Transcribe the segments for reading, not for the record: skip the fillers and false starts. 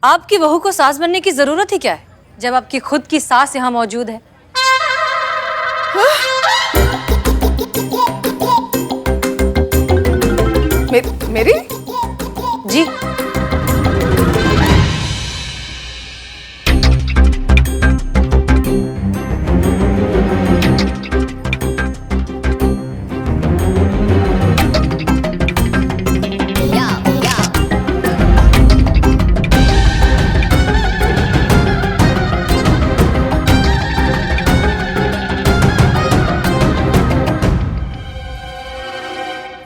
आपकी बहू को सास बनने की जरूरत ही क्या है जब आपकी खुद की सास यहाँ मौजूद है। मेरी? जी।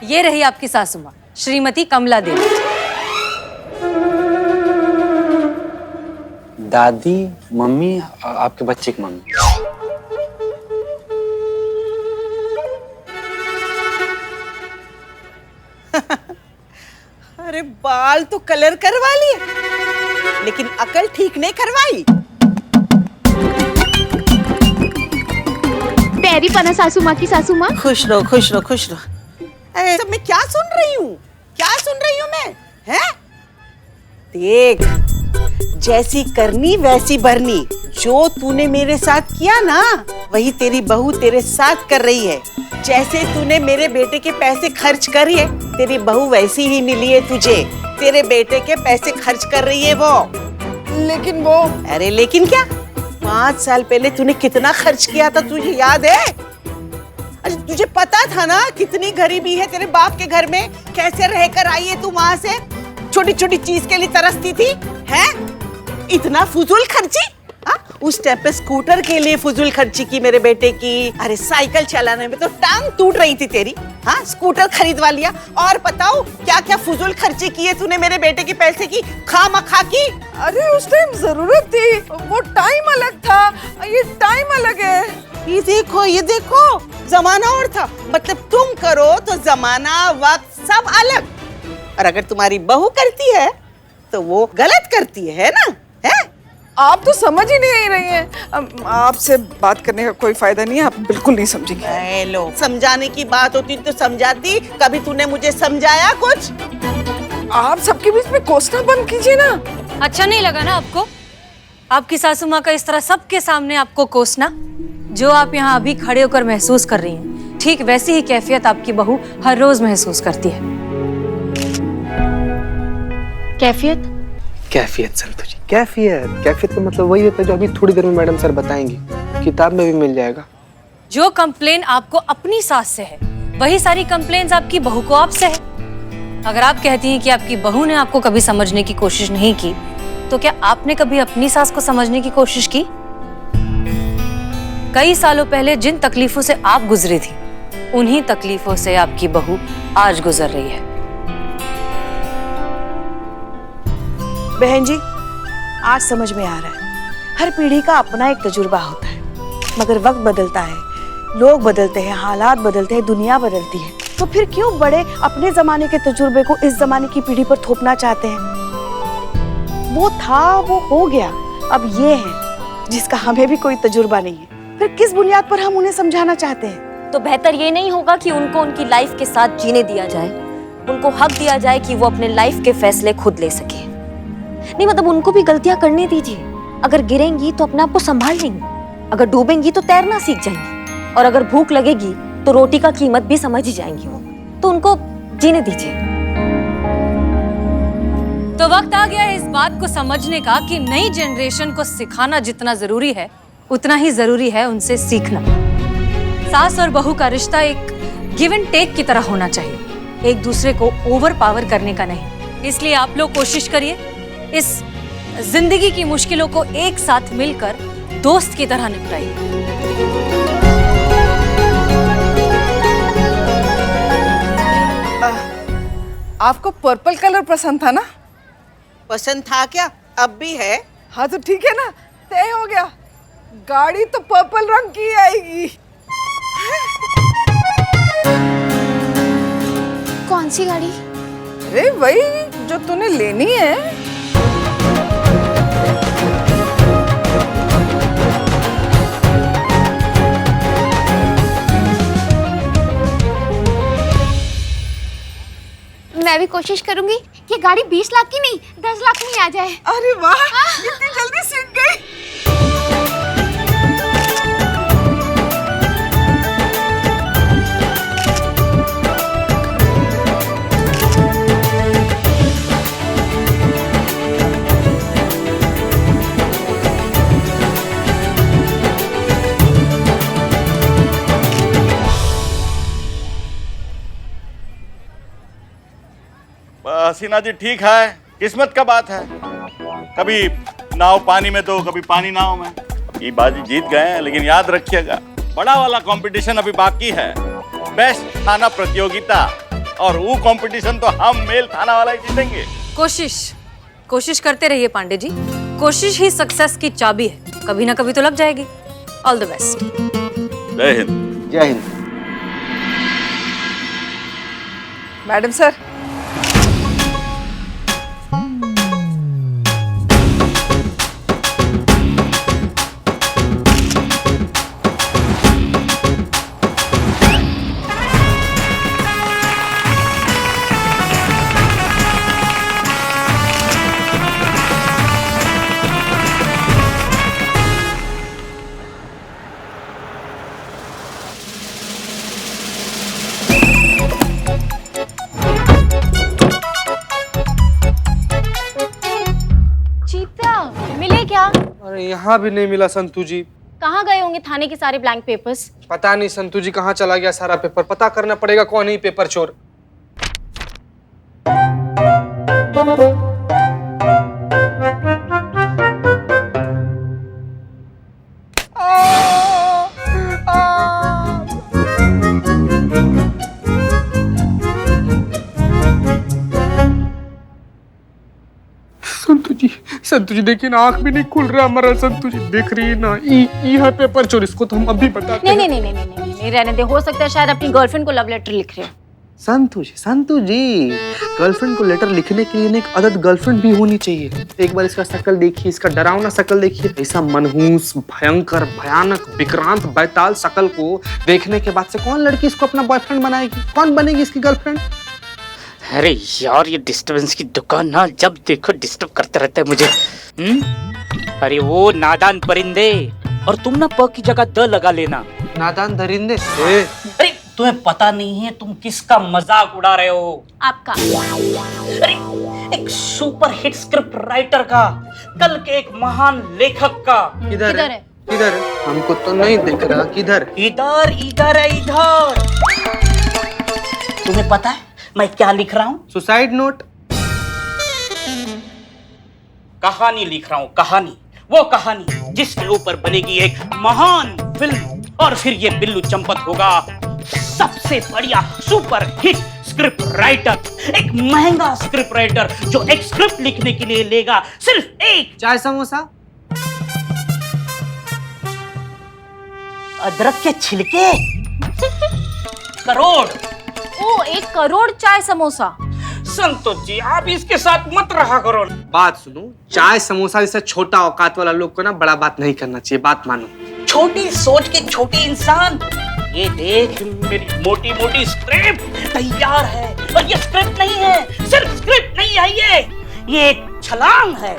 ये रही आपकी सासू माँ श्रीमती कमला देवी। दादी, मम्मी, आपके बच्चे की मम्मी। अरे बाल तो कलर करवा लिए, लेकिन अकल ठीक नहीं करवाई। पैरी पना सासू माँ की सासू माँ। खुश रहो, खुश रहो, खुश रहो। अरे सब मैं क्या सुन रही हूँ, क्या सुन रही हूँ मैं? हैं? देख, जैसी करनी वैसी भरनी। जो तूने मेरे साथ किया ना, वही तेरी बहू तेरे साथ कर रही है। जैसे तूने मेरे बेटे के पैसे खर्च करे, तेरी बहू वैसी ही मिली है तुझे। तेरे बेटे के पैसे खर्च कर रही है वो। लेकिन वो, अरे लेकिन क्या, 5 साल पहले तूने कितना खर्च किया था, तुझे याद है? अरे तुझे पता था ना कितनी गरीबी है तेरे बाप के घर में, कैसे रहकर आई है तू वहां से? छोटी छोटी चीज के लिए तरसती थी, हैं? इतना फुजूल खर्ची? उस टाइम पे स्कूटर के लिए फुजूल खर्ची की मेरे बेटे की। अरे साइकिल चलाने में तो टांग टूट रही थी तेरी, हाँ? स्कूटर खरीदवा लिया। और बताओ क्या क्या फुजूल खर्ची की है तूने मेरे बेटे के पैसे की, खामखा की। अरे उस टाइम जरूरत थी, वो टाइम अलग था, ये टाइम अलग है। ये देखो, जमाना और था। मतलब तुम करो तो जमाना वक्त सब अलग, और अगर तुम्हारी बहू करती है तो वो गलत करती है ना? है? आप तो समझ ही नहीं रही हैं। आपसे बात करने का कोई फायदा नहीं है, आप बिल्कुल नहीं समझेंगे। लो, समझाने की बात होती तो समझाती। कभी तूने मुझे समझाया कुछ? आप सबके बीच में कोसना बंद कीजिए ना। अच्छा नहीं लगा ना आपको आपकी सासू माँ का इस तरह सबके सामने आपको कोसना? जो आप यहाँ अभी खड़े होकर महसूस कर रही हैं, ठीक वैसी ही कैफियत आपकी बहू हर रोज महसूस करती है। कैफियत? कैफियत संतु जी, कैफियत का मतलब वही होता है जो अभी थोड़ी देर में मैडम सर बताएंगी, किताब में भी मिल जाएगा। जो कंप्लेन आपको अपनी सास से है, वही सारी कंप्लेन्स आपकी बहू को आपसे है। अगर आप कहती हैं कि आपकी बहू ने आपको कभी समझने की कोशिश नहीं की, तो क्या आपने कभी अपनी सास को समझने की कोशिश की? कई सालों पहले जिन तकलीफों से आप गुजरी थी, उन्हीं तकलीफों से आपकी बहू आज गुजर रही है। बहन जी, आज समझ में आ रहा है, हर पीढ़ी का अपना एक तजुर्बा होता है, मगर वक्त बदलता है, लोग बदलते हैं, हालात बदलते हैं, दुनिया बदलती है, तो फिर क्यों बड़े अपने जमाने के तजुर्बे को इस जमाने की पीढ़ी पर थोपना चाहते हैं? वो था, वो हो गया, अब ये है जिसका हमें भी कोई तजुर्बा नहीं है, फिर किस बुनियाद पर हम उन्हें समझाना चाहते हैं? तो बेहतर ये नहीं होगा कि उनको उनकी लाइफ के साथ जीने दिया जाए, उनको हक दिया जाए कि वो अपने लाइफ के फैसले खुद ले सके। नहीं मतलब उनको भी गलतियां करने दीजिए। अगर गिरेंगी तो अपने आप को संभाल लेंगी, अगर डूबेंगी तो तैरना सीख जाएंगी, और अगर भूख लगेगी तो रोटी का कीमत भी समझ ही जाएंगी वो। तो उनको जीने दीजिए। तो वक्त आ गया है इस बात को समझने का कि नई जनरेशन को सिखाना जितना जरूरी है, उतना ही जरूरी है उनसे सीखना। सास और बहू का रिश्ता एक गिव एंड टेक की तरह होना चाहिए, एक दूसरे को ओवर पावर करने का नहीं। इसलिए आप लोग कोशिश करिए इस जिंदगी की मुश्किलों को एक साथ मिलकर दोस्त की तरह निपटाइए। आपको पर्पल कलर पसंद था ना? पसंद था क्या? अब भी है। हाँ तो ठीक है ना, तय हो गया, गाड़ी तो पर्पल रंग की आएगी। कौन सी गाड़ी? अरे वही जो तूने लेनी है। मैं भी कोशिश करूंगी कि गाड़ी 20 लाख की नहीं 10 लाख में ही आ जाए। अरे वाह, इतनी जल्दी सीख गई। हसीना जी ठीक है, किस्मत का बात है। कभी नाव पानी में तो कभी पानी नाव में। ये बाजी जीत गए हैं, लेकिन याद रखिएगा बड़ा वाला कंपटीशन अभी बाकी है। बेस्ट थाना प्रतियोगिता, और वो कंपटीशन तो हम मेल थाना वाला ही जीतेंगे। कोशिश करते रहिए पांडे जी। कोशिश ही सक्सेस की चाबी है, कभी ना कभी तो लग जाएगी। All the best. जय हिंद। जय हिंद। मैडम सर, मिले क्या? अरे यहाँ भी नहीं मिला संतू जी। कहाँ गए होंगे थाने के सारे ब्लैंक पेपर्स? पता नहीं संतू जी कहाँ चला गया सारा पेपर। पता करना पड़ेगा कौन ही पेपर चोर। संतू जी देखिए ना, आंख भी नहीं खुल रहा हमारा। संतू जी देख रही है ना, ई है पेपर चोर। इसको तो हम अभी बताते हैं। नहीं रहने दे। हो सकता है शायद अपनी गर्लफ्रेंड को लव लेटर लिख रहे हो। संतू जी गर्लफ्रेंड को लेटर लिखने के लिए एक अदद गर्लफ्रेंड भी होनी चाहिए। एक बार इसका शक्ल देखिए, इसका डरावना शक्ल देखिए। ऐसा मनहूस, भयंकर, भयानक, विक्रांत, बैताल शक्ल को देखने के बाद से कौन लड़की इसको अपना बॉयफ्रेंड बनाएगी? कौन बनेगी इसकी गर्लफ्रेंड? अरे यार, ये डिस्टर्बेंस की दुकान ना जब देखो डिस्टर्ब करते रहते हैं मुझे। अरे वो नादान परिंदे, और तुम ना प की जगह द लगा लेना। नादान दरिंदे। अरे तुम्हें पता नहीं है तुम किसका मजाक उड़ा रहे हो? आपका। अरे एक सुपर हिट स्क्रिप्ट राइटर का, कल के एक महान लेखक का। किधर है? किधर है? हमको तो नहीं दिख रहा। किधर? इधर इधर है, इधर। तुम्हें पता है मैं क्या लिख रहा हूँ? Suicide note. कहानी लिख रहा हूँ, कहानी। वो कहानी जिसके ऊपर बनेगी एक महान फिल्म, और फिर ये बिल्लू चंपत होगा सबसे बढ़िया सुपर हिट स्क्रिप्ट राइटर। एक महंगा स्क्रिप्ट राइटर जो एक स्क्रिप्ट लिखने के लिए लेगा सिर्फ एक चाय समोसा, अदरक के छिलके, करोड़। ओ, 1 करोड़ चाय समोसा। संतोष जी आप इसके साथ मत रहा करो। बात सुनो, चाय समोसा जैसा छोटा औकात वाला लोग को ना बड़ा बात नहीं करना चाहिए। बात मानो। छोटी सोच के छोटे इंसान। ये देख, मेरी मोटी मोटी स्क्रिप्ट तैयार है। और ये स्क्रिप्ट नहीं है, सिर्फ स्क्रिप्ट नहीं है, ये एक छलांग है।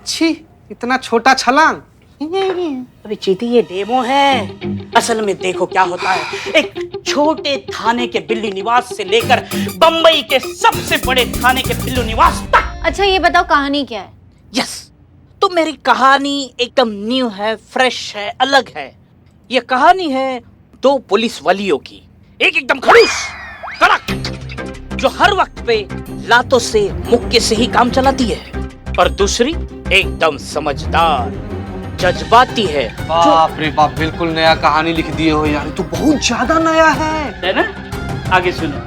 छी, इतना छोटा छलांग। अरे चीती, ये डेमो है। असल में देखो क्या होता है। एक छोटे थाने के बिल्ली निवास से लेकर बंबई के सबसे बड़े थाने के बिल्लू निवास तक। अच्छा ये बताओ कहानी क्या है? यस, तो मेरी कहानी एकदम न्यू है, फ्रेश है, अलग है। ये कहानी है 2 पुलिस वालियों की। एक एकदम खड़ूस, कड़क, जो हर वक्त पे लातों से, मुक्के से ही काम चलाती है, और दूसरी एकदम समझदार, जज्बाती है। बाप रे बाप, बिल्कुल नया कहानी लिख दिए हो यार। तो बहुत ज्यादा नया है ना? आगे सुनो।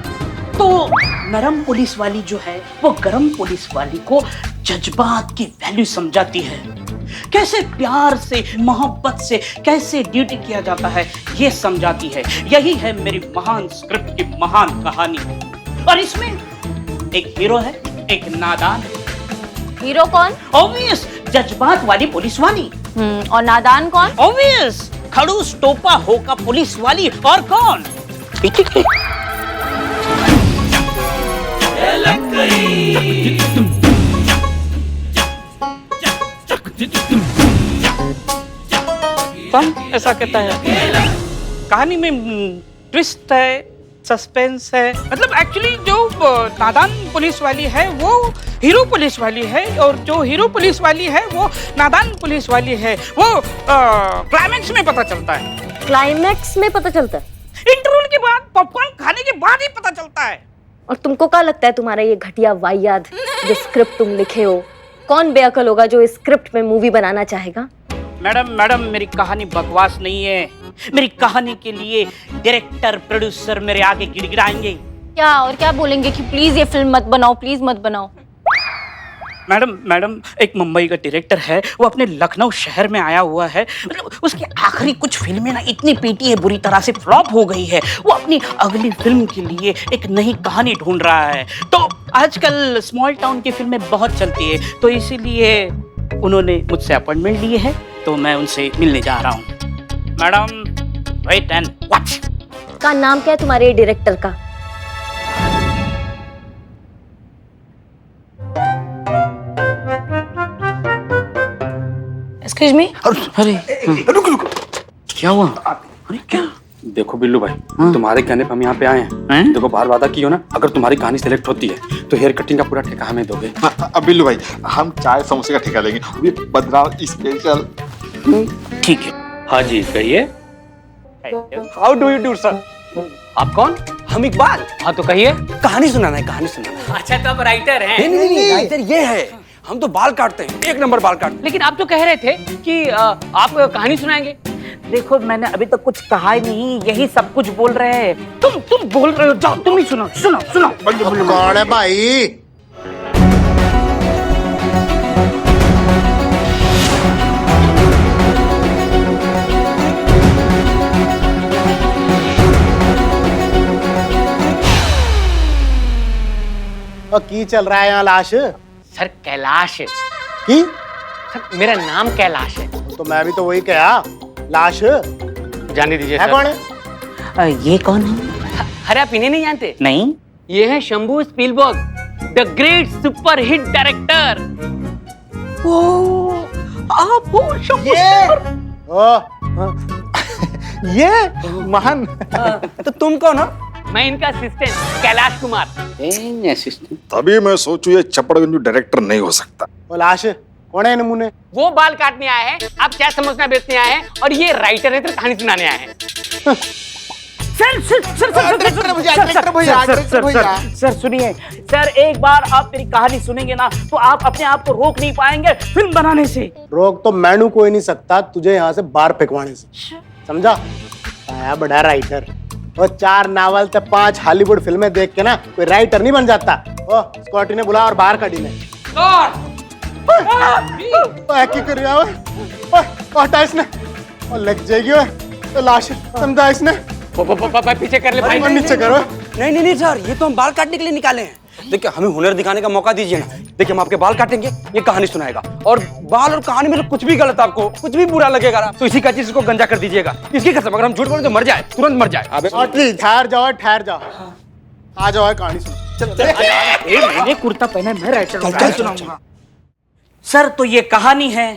तो नरम पुलिस वाली जो है वो गरम पुलिस वाली को जज्बात की वैल्यू समझाती है। कैसे प्यार से, मोहब्बत से कैसे ड्यूटी किया जाता है ये समझाती है। यही है मेरी महान स्क्रिप्ट की महान कहानी। और इसमें एक हीरो है, एक नादान। हीरो कौन? ऑब्वियस, जज्बात वाली पुलिस वाली। और नादान कौन? ऑब्वियस, खड़ूस टोपा होका पुलिस वाली। और कौन? कौन ऐसा कहता है? कहानी में ट्विस्ट है, सस्पेंस है। मतलब एक्चुअली जो नादान पुलिस वाली है वो हीरो पुलिस वाली है, और जो हीरो पुलिस वाली है वो नादान पुलिस वाली है। वो क्लाइमैक्स में पता चलता है। क्लाइमैक्स में पता चलता है? इंटरवल के बाद, पॉपकॉर्न खाने के बाद ही पता चलता है। और तुमको क्या लगता है तुम्हारा ये घटिया वाहियात जो स्क्रिप्ट तुम लिखे हो, कौन बेअकल होगा जो इस स्क्रिप्ट में मूवी बनाना चाहेगा? मैडम मेरी कहानी बकवास नहीं है। मेरी कहानी के लिए डायरेक्टर प्रोड्यूसर मेरे आगे गिड़गिड़ाएंगे। क्या और क्या बोलेंगे कि प्लीज ये फिल्म मत बनाओ, प्लीज मत बनाओ। मैडम एक मुंबई का डायरेक्टर है, वो अपने लखनऊ शहर में आया हुआ है। मतलब उसकी आखिरी कुछ फिल्में ना इतनी पीटी है, बुरी तरह से फ्लॉप हो गई है। वो अपनी अगली फिल्म के लिए एक नई कहानी ढूंढ रहा है। तो आजकल स्मॉल टाउन की फिल्में बहुत चलती है, तो इसीलिए उन्होंने मुझसे अपॉइंटमेंट लिए है, तो मैं उनसे मिलने जा रहा हूँ। Madam wait and watch. का नाम क्या है तुम्हारे डायरेक्टर का? Excuse me. अरे रुक क्या हुआ? अरे क्या? देखो बिल्लू भाई, तुम्हारे कहने पर हम यहाँ पे आए हैं। देखो बाहर वादा किया ना, अगर तुम्हारी कहानी सेलेक्ट होती है तो हेयर कटिंग का पूरा ठेका हमें दोगे। अब बिल्लू भाई, हम चाय समोसे का ठेका लेंगे, ये बदनाम स्पेशल। ठीक है। हाँ जी कहिए। How do you do sir? आप कौन? हम इकबाल। हाँ तो कहिए। कहानी सुनाना है, कहानी सुनाना है। अच्छा तो आप राइटर हैं? नहीं, राइटर ये है, हम तो बाल काटते हैं, एक नंबर बाल काटते हैं। लेकिन आप तो कह रहे थे कि आप कहानी सुनाएंगे। देखो मैंने अभी तक कुछ कहा ही नहीं, यही सब कुछ बोल रहे हैं। तुम बोल रहे हो, जाओ तुम ही सुनो। कौन है भाई? और की चल रहा है यहाँ लाश सर कैलाश है। की? सर मेरा नाम कैलाश है। तो मैं भी तो वही कहा, लाश जाने दीजिए है। सर। कौन है? ये कौन है? अरे आप इन्हें नहीं जानते? नहीं। ये है Shambhu Spielberg, the great super hit director. आप हो शंभू ये महान। तो तुम कौन हो? मैं इनका असिस्टेंट कैलाश कुमार। तभी मैं सोचूं ये चपड़गंजू डायरेक्टर नहीं हो सकता। वो लाश कौन है नमूने? वो बाल काटने आए हैं, आप चाय समोसा बेचने आए हैं, और ये राइटर है तो कहानी सुनाने आए हैं। सर सुनिए सर, एक बार आप मेरी कहानी सुनेंगे ना तो आप अपने आप को रोक नहीं पाएंगे फिल्म बनाने से। रोक तो मैनू कोई नहीं सकता तुझे यहाँ से बाहर फेंकवाने से, समझा? आया बड़ा राइटर, और 4 नावल ते 5 हॉलीवुड फिल्में देख के ना कोई राइटर नहीं बन जाता। ओ स्कॉटी ने बुला और बाहर काटी ने। की कर रहा है? हटा इसने, और लग जाएगी वो लाश। समझा इसने? पीछे कर ले भाई। नीचे करो। नहीं सर, ये तो हम बाल काटने के लिए निकाले हैं। देखिए हमें हुनर दिखाने का मौका दीजिए ना। देखिए हम आपके बाल काटेंगे, ये कहानी सुनाएगा, और बाल और कहानी में कुछ भी गलत, आपको कुछ भी बुरा लगेगा ना तो इसी का चीज को गंजा कर दीजिएगा। इसकी कसम, अगर हम झूठ बोले तो मर जाए, तुरंत मर जाए। ठहर जाओ, आ जाओ कहानी सुनो। मैंने कुर्ता पहना है, मैं राइटर सुनाऊंगा। सर तो ये कहानी है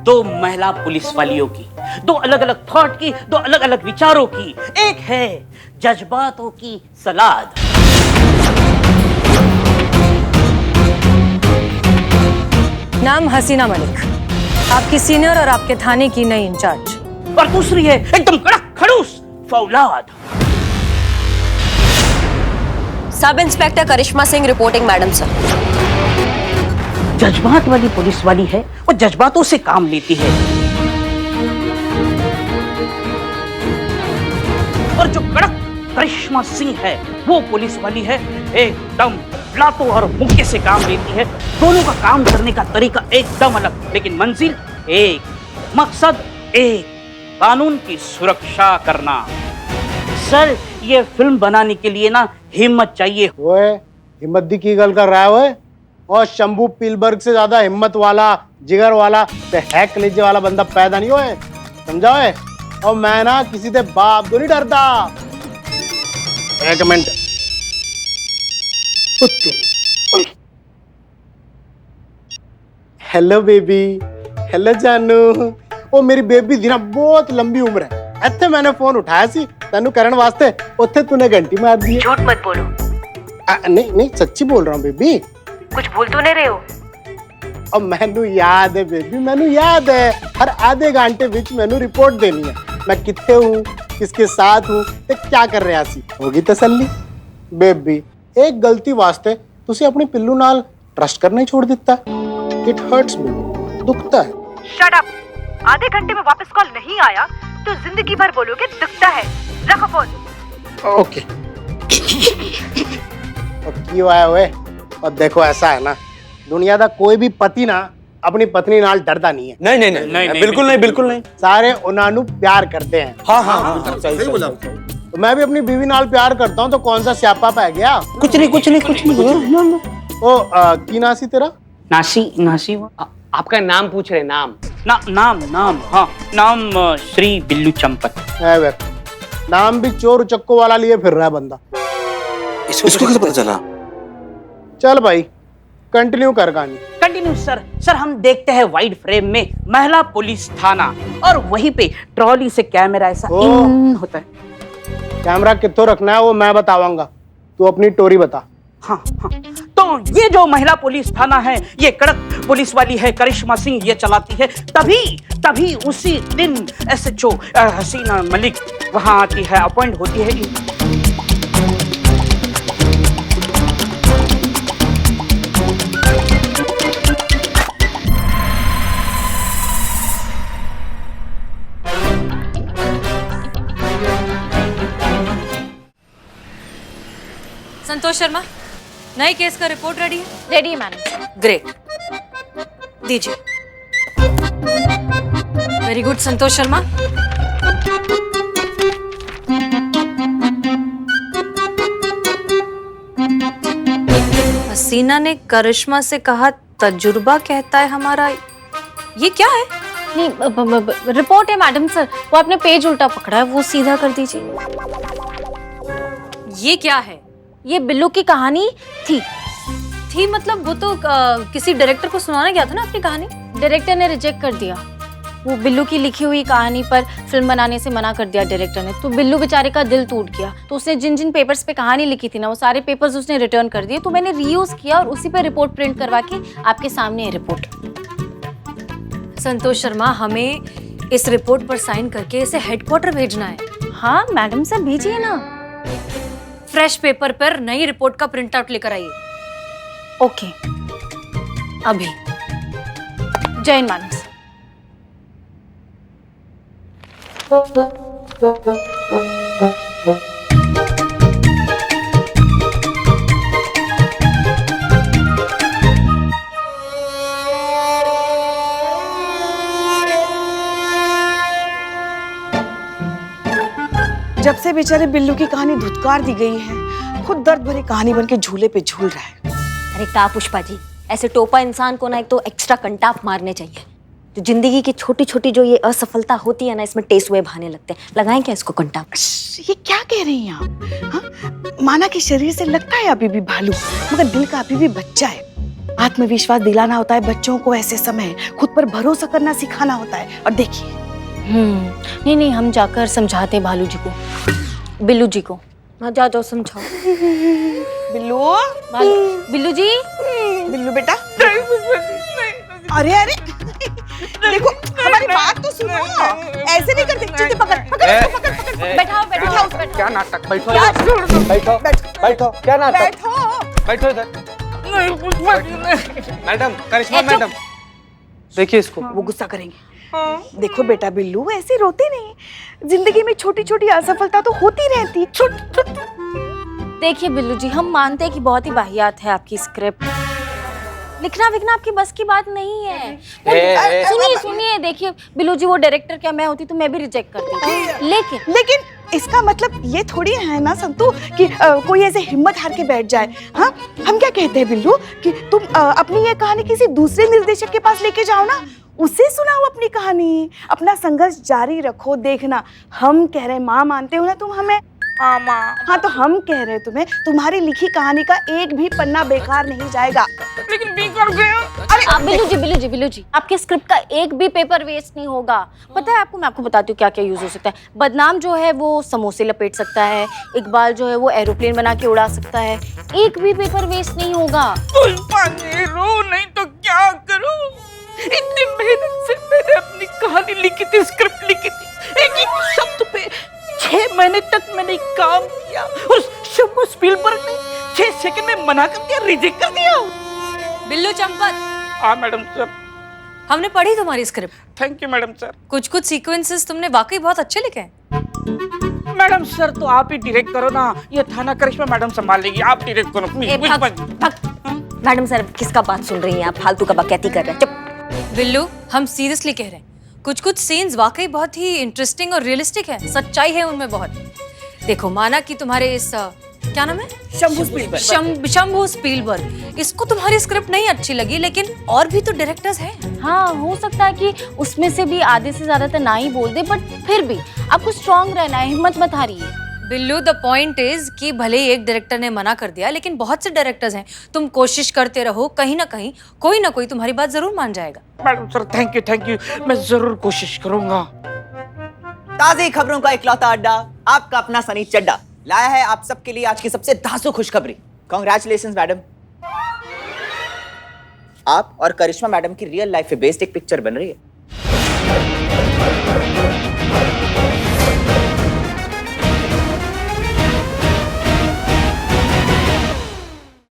2 महिला पुलिस वालियों की, 2 अलग अलग थॉट की, 2 अलग अलग विचारों की। एक है जज्बातों की सलाद। नाम हसीना मलिक, आपकी सीनियर और आपके थाने की नई इंचार्ज। और दूसरी है एकदम कड़क खड़ूस फौलाद। सब इंस्पेक्टर करिश्मा सिंह रिपोर्टिंग मैडम सर। जज्बात वाली पुलिस वाली है, वो जज्बातों से काम लेती है, और जो कड़क करिश्मा सिंह है वो पुलिस वाली है, एकदम लातों और मुक्के से काम लेती है। दोनों का काम करने का तरीका एकदम अलग, लेकिन मंजिल एक, मकसद एक, कानून की सुरक्षा करना। सर ये फिल्म बनाने के लिए ना हिम्मत चाहिए। ओए हिम्मत दी की गल कर रहा है ओए? और शंभू पीलबर्ग से ज्यादा हिम्मत वाला, जिगर वाला, हैक कलेजे वाला बंदा पैदा नहीं होए, समझा है? और मैं ना किसी से बाप तो नहीं डरता। एक मिनट, हेलो बेबी, हेलो जानू। ओ मेरी बेबी दी ना बहुत लंबी उम्र है। ਇੱਥੇ मैंने फोन उठाया सी तेनू करन वास्ते, ਉੱਥੇ तूने घंटी मार दी। झूठ मत बोलो। नहीं नहीं सच्ची बोल रहा हूँ बेबी। कुछ भूल तो नहीं रहे हो? और मैनू याद है बेबी, मैनू याद है। हर आधे घंटे विच मैनू रिपोर्ट देनी है, मैं कितने हूँ, किसके साथ हूँ ते क्या कर रहा सी। होगी तसल्ली? बेबी एक गलती वास्ते तुसी अपनी पिल्लू नाल ट्रस्ट करना ही छोड़ दिता। इट हर्ट्स मी, दुखता है। Shut up. आधे घंटे में वापस कॉल नहीं आया तो जिंदगी भर बोलोगे दुखता है। रखो फोन। ओके। और क्यों आया हुए? और देखो ऐसा है ना, दुनिया का कोई भी पति ना अपनी पत्नी नाल डरता नहीं है। नहीं नहीं नहीं, बिल्कुल नहीं, बिल्कुल नहीं। सारे उन्होंने प्यार करते हैं। हाँ हाँ हाँ, सही बोला। तो मैं भी अपनी बीवी नाल प्यार करता हूँ, तो कौन सा स्यापा पै गया? कुछ नहीं कुछ नहीं कुछ नहीं। ओ की नासी तेरा? नासी नासी आपका नाम पूछ रहे, नाम। नाम नाम हाँ, नाम श्री बिल्लू चंपत। नाम भी चोर उचक्को वाला लिए फिर रहा है बंदा। इसको कैसे पता चला? चल भाई कंटिन्यू कर कहानी। Continue sir. सर हम देखते हैं वाइड फ्रेम में महिला पुलिस थाना, और वहीं पे ट्रॉली से कैमरा ऐसा इन होता है। कैमरा कित्थों रखना है वो मैं बताऊंगा, तू अपनी टोरी बता। हाँ हाँ, तो ये जो महिला पुलिस थाना है, ये कड़क पुलिस वाली है करिश्मा सिंह, ये चलाती है। तभी उसी दिन SHO हसीना मलिक वहां आती है, अपॉइंट होती है कि संतोष शर्मा, नए केस का रिपोर्ट रेडी है? रेडी है मैडम। ग्रेट, दीजिए। Very good Santosh Sharma. हसीना ने करिश्मा से कहा तजुर्बा कहता है हमारा, ये क्या है? नहीं रिपोर्ट है मैडम सर, वो आपने पेज उल्टा पकड़ा है, वो सीधा कर दीजिए। ये क्या है? ये बिल्लू की कहानी थी। मतलब वो तो किसी डायरेक्टर को सुनाने गया था ना अपनी कहानी। डायरेक्टर ने रिजेक्ट कर दिया, वो बिल्लू की लिखी हुई कहानी पर फिल्म बनाने से मना कर दिया डायरेक्टर ने। तो बिल्लू बेचारे का दिल टूट गया, तो उसने जिन जिन पेपर्स पे कहानी लिखी थी ना, वो सारे पेपर्स उसने रिटर्न कर दिए। तो मैंने रीयूज किया और उसी पे रिपोर्ट प्रिंट करवा के आपके सामने है रिपोर्ट। संतोष शर्मा, हमें इस रिपोर्ट पर साइन करके इसे हेडक्वार्टर भेजना है। हाँ मैडम सर भेजिए ना। फ्रेश पेपर पर नई रिपोर्ट का प्रिंट आउट लेकर आइए। ओके अभी। जय हिंद मैडम सर। जब से बेचारे बिल्लू की कहानी धुतकार दी गई है, खुद दर्द भरी कहानी बन के झूले पे झूल रहा है। अरे का पुष्पा जी, ऐसे टोपा इंसान को ना एक तो एक्स्ट्रा कंटाप मारने चाहिए। तो जिंदगी की छोटी छोटी जो ये असफलता होती है ना, इसमें टेसुए बहाने लगते हैं। लगाएं क्या इसको कंटाप? ये क्या कह रही हैं आप? हाँ? माना कि शरीर से लगता है अभी भी भालू, मगर दिल का अभी भी बच्चा है। आत्मविश्वास दिलाना होता है बच्चों को, ऐसे समय खुद पर भरोसा करना सिखाना होता है। और देखिए नहीं हम जाकर समझाते हैं भालू जी को, बिल्लू जी को। हाँ जाओ समझाओ। बिल्लू, बिल्लू जी, बिल्लू बेटा। अरे देखो हमारी बात तो सुनो, ऐसे नहीं करते। पकड़ पकड़ बैठाओ। क्या नाटक? बैठो बैठो, क्या नाटक? बैठो इधर। मैडम, करिश्मा मैडम, देखिए इसको। वो गुस्सा करेंगे। देखो बेटा बिल्लू, ऐसे रोते नहीं। जिंदगी में छोटी छोटी असफलता तो होती रहती। देखिए बिल्लू जी, हम मानते हैं कि बहुत ही वाहियात है आपकी स्क्रिप्ट, लिखना विखना आपकी बस की बात नहीं है। सुनिए देखिए बिल्लू जी, वो डायरेक्टर क्या मैं होती तो मैं भी रिजेक्ट करती। लेकिन इसका मतलब ये थोड़ी है ना संतू कि कोई ऐसे हिम्मत हार के बैठ जाए। हाँ, हम क्या कहते हैं बिल्लू कि तुम अपनी ये कहानी किसी दूसरे निर्देशक के पास लेके जाओ ना, उससे सुनाओ अपनी कहानी, अपना संघर्ष जारी रखो। देखना, हम कह रहे माँ मानते हो ना तुम हमें। हाँ तो हम कह रहे हैं तुम्हें, तुम्हारी लिखी कहानी का एक भी पन्ना बेकार नहीं जाएगा। लेकिन बेकार गया। अरे बिल्लू जी, आपके स्क्रिप्ट का एक भी पेपर वेस्ट नहीं होगा। पता है आपको, मैं आपको बताती हूँ क्या क्या यूज हो सकता है। बदनाम जो है वो समोसे लपेट सकता है, इकबाल जो है वो एरोप्लेन बना के उड़ा सकता है। एक भी पेपर वेस्ट नहीं होगा। पुष्पा रो नहीं तो क्या करूं? इतनी मेहनत से मैंने अपनी कहानी लिखी थी, स्क्रिप्ट लिखी थी, एक एक शब्द पे 6 महीने तक मैंने काम किया और शंभू स्पीलबर्ग ने 6 सेकंड में मना कर दिया, रिजेक्ट कर दिया। बिल्लू चंपत, हाँ मैडम सर। हमने पढ़ी तुम्हारी script. Thank you madam sir. कुछ सीक्वेंसेस तुमने वाकई बहुत अच्छे लिखे हैं। मैडम सर तो आप ही डायरेक्ट करो ना, ये थाना करिश्मा मैडम संभाल लेगी, आप डायरेक्ट करो प्लीज। मैडम सर किसका बात सुन रही हैं आप? फालतू का बकैती कर रहे हैं। चुप। बिल्लू, हम सीरियसली कह रहे हैं, कुछ सीन्स वाकई बहुत ही इंटरेस्टिंग और रियलिस्टिक है, सच्चाई है उनमें बहुत। देखो, माना कि तुम्हारे इस क्या नाम है, शंभू स्पीलबर्ग, इसको तुम्हारी स्क्रिप्ट नहीं अच्छी लगी, लेकिन और भी तो डायरेक्टर्स हैं। हाँ, हो सकता है कि उसमें से भी आधे से ज्यादा तो ना ही बोल दे, बट फिर भी आपको स्ट्रांग रहना है, हिम्मत मत हारिए। बिल्लू, द पॉइंट इज कि भले ही एक डायरेक्टर ने मना कर दिया, लेकिन बहुत से डायरेक्टर्स हैं, तुम कोशिश करते रहो, कहीं ना कहीं कोई ना कोई तुम्हारी बात जरूर मान जाएगा। मैडम सर थैंक यू, मैं जरूर कोशिश करूंगा। ताज़ी खबरों का इकलौता अड्डा, आपका अपना सनी चड्डा लाया है आप सबके लिए आज की सबसे धांसू खुशखबरी। कांग्रेचुलेशंस मैडम, आप और करिश्मा मैडम की रियल लाइफ पे बेस्ड एक पिक्चर बन रही है।